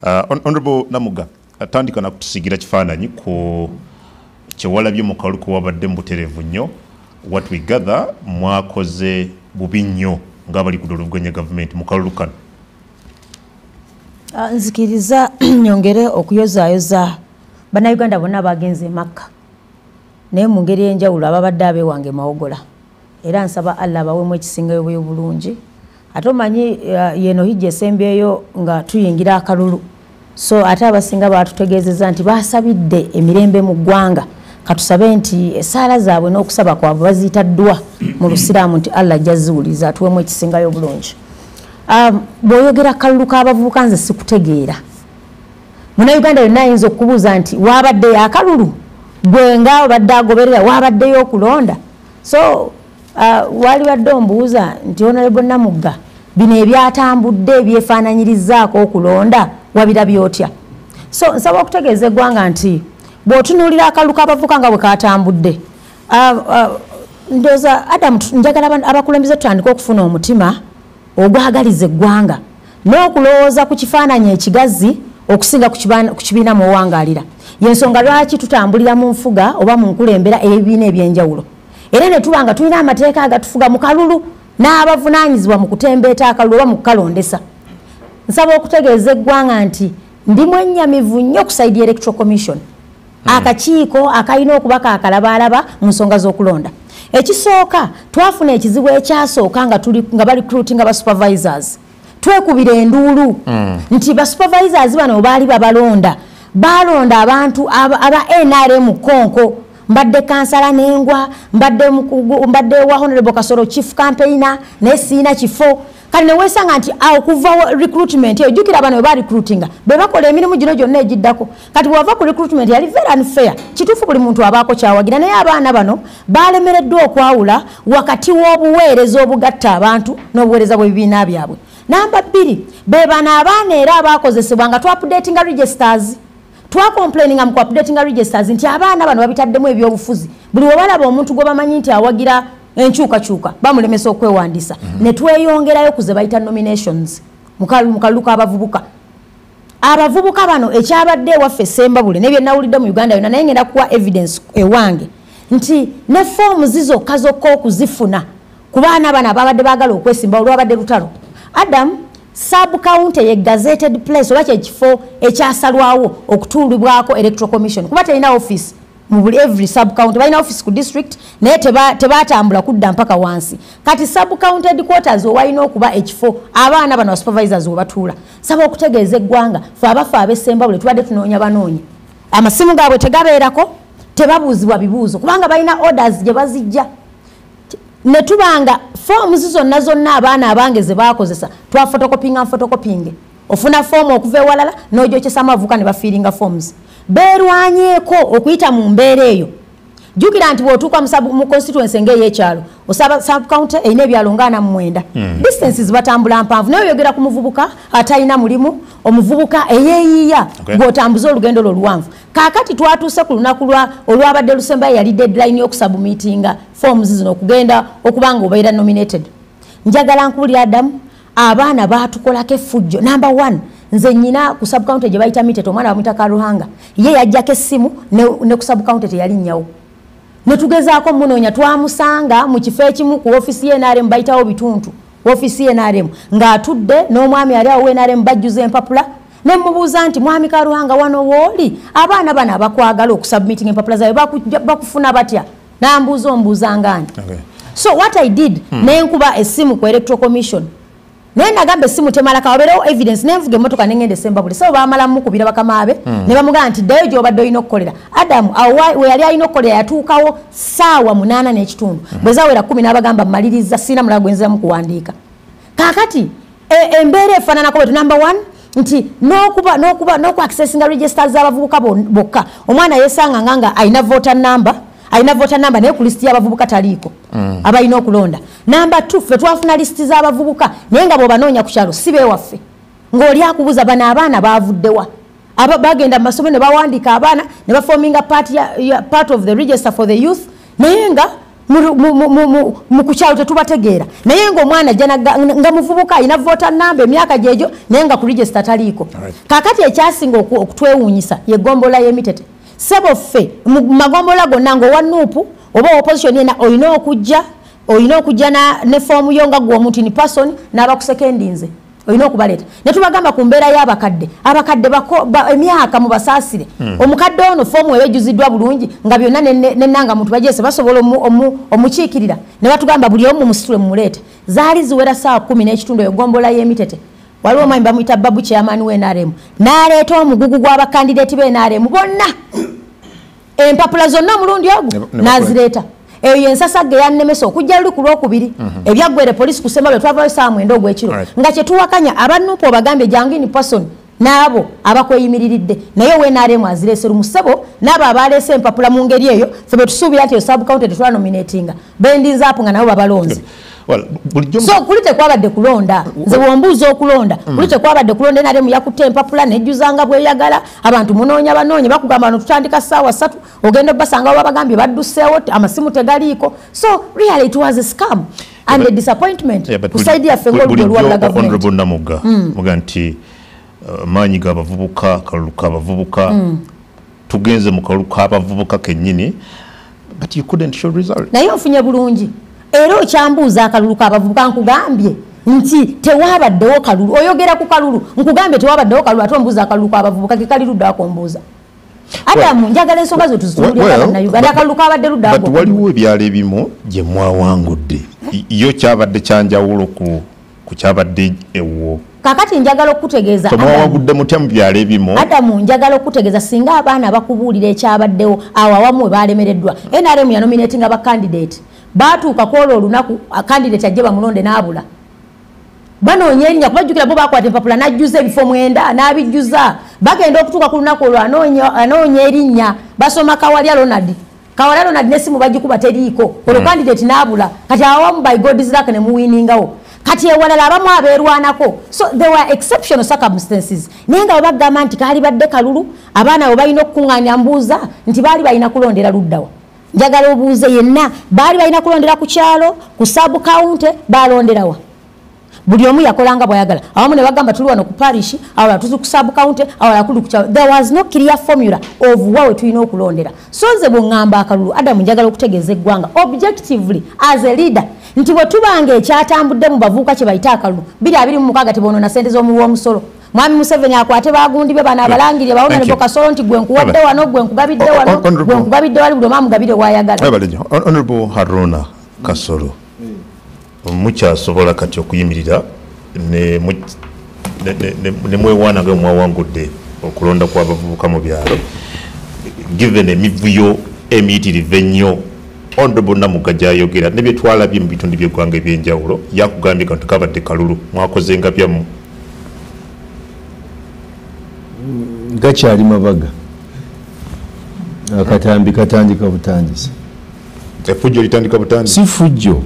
Honorable Namuga, atandika na kutusigira kifaananyi ku kyewalabye mu kaluku wabadde mbuterevu nnyo. What we gather mwakoze bubi nnyo ng'abali ku dologanya government mu kalulu kano. Nzikiriza nyongere okuyozaayoza bannayuganda bonna bagenze Makka naye mu ngeri enjawulo ababadde abeewange mawogola era nsaba Allah bawemu ekisingayo bw'obulungi ate omanyi yeno hijja esembyeyo nga tuyingira akalulu so ate abasinga batutegeezezza nti basabidde emirembe mu ggwanga katusabe nti esaala zaabwe n'okusaba kwabwe baziyitaddwa mu lusiraamu nti Allah jaziwuliza atuwemu ekisingayo obulungi. Bw'oyogera kalulu k'abavubuka nze sikutegeera munnayuganda yonna ayinza okubuuza nti waabadde yakalulu gwe nga obadde agoberera waabaddeyo okulonda so wali wadde ombuuza nti Honorable Namugga bino ebyatambudde ebyefaananyirizaako okulonda wabirabye otya so nsaba okutegeeza eggwanga nti bw'otunuulira akalulu k'abavubuka nga bwe katambudde ndowooza Adam njagala abakulembeze tutandika okufuna omutima ogwagaliza eggwanga n'okulowooza ku kifaananyi ekigazi okusinga ku kibiina mu wangaalira yensonga lwaki tutambulira mu nfuga oba mu nkulembera ebibiina ebyenjawulo era ne tuba nga tulina amateeka agatufuga mu kalulu n'abavunaanyizibwa mu kutembeeta akalulu oba mu kukalondesa. Nsaba okutegeeza eggwanga nti ndi mwennyamivu nnyo ku saidi Electoral Commission akakiiko akalina okuba kaakalabalaba mu nsonga z'okulonda. Ekisooka twafuna ekizibu ekyasooka nga bali recruiting aba supervisors twekubira enduulu nti ba supervisors bano baali babalonda balonda abantu aba NRM Konko mbadde kansala n'engwa mbadde wa Honorable Kasoro chief campaigner ne siina kifo kale ne weesanga nti okuva recruitment ejjukira bano ba recruitinga be bakola emirimu gino gyonna egiddako kati bwava ku recruitment yali very unfair kituufu buli muntu abaako kyawagira naye abaana bano balemereddwa okwawula wakati w'obuweereza obugatta abantu n'obuweereza bw'ebibiina byabwe. Namba 2 be bano abaana era abaakozesebwa nga twa-updatinga registers twa-complaininga mu ku-updatinga registers nti abaana bano babitaddemu ebyobufuzi buli webalaba omuntu gwe bamanyi nti awagira enkyukakyuka bamulemesa okwewandiisa ne tweyongerayo ku ze bayita nominations mu kalulu k'abavubuka. Abavubuka bano ekyabadde ewaffe Sembabule ne bye nawulidde mu Uganda yonna naye ngenda kuwa evidence ewange nti ne foomu zizokka zokka okuzifuna ku baana bano ababadde baagala okwesimba olwabadde lutalo. Adam sub county ye gazetted place oba kyekifo ekyasalwawo okutuulibwako Electoral Commission kuba telina office mu buli every sub county balina office ku district naye tebatambula kudda mpaka wansi kati sub county headquarters owalina okuba ekifo abaana bano supervisors webatuula. Saba okutegeeza eggwanga fe abafa ab'Essembabule tubadde tunoonya banoonya amasimu gaabwe tegabeerako tebabuuzibwa bibuuzo kubanga balina orders gye bazijja ne tubanga forms zonna abaana abange ze baakozesa twa photocopying ofuna form okuva ewalala n'ogyokesa amavuka ne bafiiringa forms beerwanyeeko okuyita mu mbeera eyo. Jjukira nti bw'otuuka mu constituency ng'ey'ekyalo osaba sub county erina ebyalo nga 49 distances batambula mpanvu naye oyogera ku muvubuka atalina mulimu omuvubuka eyeeyiiya ng'otambuza olugendo lwo luwanvu. Kaakati twatuuse ku lunaku olwabadde Lusembayo yali deadline y'okusabumitinga forms zino okugenda okuba nga obeera nominated. Njagala nkubulira Adamu abaana baatukolako effujjo. Number 1 nze nnyina ku sub county gye bayita Mitete omwana bamuyita Karuhanga ye yajjako essimu ne ku sub county teyali nnyawo ne tugezaako munoonya twamusanga mu kifo ekimu ku ofisi y'NRM bayitawo bituntu ofisi y'NRM ng'atudde n'omwami ali awo w'NRM bajjuza empapula ne mubuuza nti mwami Karuhanga wano wooli abaana bano abakwagala okusubmitting empapula zaabwe bakufuna batya nambuuza ngani. So what I did nenkuba essimu ku Electoral Commission naye nagamba essimu temala kawabeerewo evidence nenvuga emmotoka nengenda Essembabule so baamala mukubira bakamaabe ne bamugamba nti ddayo gy'obadde olina okukolera. Adamu we yali alina okukolera yatuukawo ssaawa 8 n'ekitundu bwe zaawera 10 n'abagamba mmaliriza sina mulala gwenziramu kuwandiika. Kaakati embeera efaananako bwetu number 1 nti n'oku-accessinga registers z'abavubuka bokka omwana yeesanga nga alina voter number naye ku listi y'abavubuka taliiko abalina okulonda. Namba 2 fe twafuna listi z'abavubuka naye nga bw'obanoonya ku kyalo si beewaffe ng'oli akubuza bano abaana baavuddewa bagenda mu masomero ne bawandiika abaana ne baforminga part of the register for the youth naye nga mu kukyalo tetubategeera naye ng'omwana nga muvubuka alina voter number emyaka gyegyo naye nga ku register taliiko kaakati ekyasinga okutwewuunyisa yeggombola y'emitete sebo ffe mu magombola gonna ng'owa nuupu oba opposition yena olina okujja ne foomu yo nga gwe omuntu in person n'abakusekendinze olina okubaleeta ne tubagamba ku mbeera y'abakadde emyaka mubasaasire omukadde ono foomu ewejjuziddwa bulungi nga byonna nenanga muntu bajeese basobola omukiikirira ne batugamba buli omu musitule mumuleete zaali ziwera ssaawa 10 egombola y'emitete waliwo omwami bamuyita babu chairman w'NRM n'aleeta omugugu gw'abakandideeti b'NRM bonna empapula zonna omulundi ogwo n'azireeta eyo yensasagge yannemesa okujja luli ku lwokubiri ebyaggwere poliisi kusemba bwe twavayo ssaawa 9 ogw'ekiro nga kyetuwakanya abanuupu obagambye jangini person n'abo abakweyimiriridde naye w'NRM azireese lumusebo n'abo abaleese empapula mu ngeri eyo ffe bwe tusuubira nti eyo subcounty tetwanominatinga bendinzaapu nga nabo babalonze so kuli tekwabadde kulonda nze bwombuuza okulonda kuli tekwabadde kulonda NRM yakutte empapula nejjuzanga bweyagala abantu munoonya banoonye bakugamba bano tutandika ssaawa 3 ogenda obasanga babagambye badduseewo amasimu tegaliiko so really it was a scam and a disappointment kusaidi yaffe ng'oludde olwalula gavumenti Namuga muga nti maanyi g'abavubuka kalulu k'abavubuka tugenze mu kalulu k'abavubuka kennyini but you couldn't show result naye ofunye bulungi era okyambuuza akalulu k'abavubuka nkugambye nti tewabaddewo kalulu oyogera ku kalulu nkugambye tewabaddewo kalulu ate ombuuza akalulu k'abavubuka kekali luddako ombuuza adamu njagala ensonga zo tuzitulira bannayuganda akalulu kabadde luddako but waliwo ebyalo ebimu gye mwawangudde yo kyabadde kyanjawulo ku kyabadde ewo kakati njagala okutegeeza mwawangudde mutya mu byalo ebimu adamu njagala okutegeeza singa abaana bakubuulira ekyabaddewo awo awamu we balemereddwa NRM yanominatinga abakandidate batuuka kwolwo olunaku akandidate ajje bamulonde n'abula banoonya erinnya kubajjukira bo bakwata empapula n'ajjuza ebifo 9 n'abijjuza bagenda okutuuka ku lunaku olwo anoonya erinnya basoma Kawalya Ronald n'essimu bagikuba teriiko olwo kandidate n'abula kati awamu by God's luck ne muwiningawo kati ewalala abamu abeerwanako so there were exceptional circumstances naye nga bagamba nti kaali badde kalulu abaana abo balina okukuŋŋaanya mbuuza nti baali balina kulondera luddawa njagala obuuze yenna baali balina kulondera ku kyalo ku sub county balonderawa buli omu yakolanga bwayagala awamu ne bagamba tuli wano ku parish awala tuzi ku sub county awala kuli ku kyalo there was no clear formula of wawe tulina okulondera so nze bw'ŋŋamba akalulu adamu njagala okutegeeza eggwanga objectively as a leader nti bwe tubanga ekyatambudde mu bavubuka kye bayita akalulu 226 teboonoona ssente z'omuwi w'omusolo mwami Museveni akwate bagundi be bano abalangirire bawona ne bokasolo nti gwe nkuwadde wano gwe nkugabidde wano gwe nkugabidde wali buli omu amugabire wayagala Honorable Haruna Kasolo mukyasobola kati okuyimirira ne mwewaana nga mwawangudde okulonda kw'abavubuka mu byalo given emivuyo emiyitirivu ennyo Honorable Namuga gy'ayogera ne bye twalabye mu bitundu by'eggwanga eby'enjawulo yakugambye nga tukabadde kalulu mwakoze nga byammwe gakyali mabaga akatambi katandika butandisi effujjo litandika butandisi si fujjo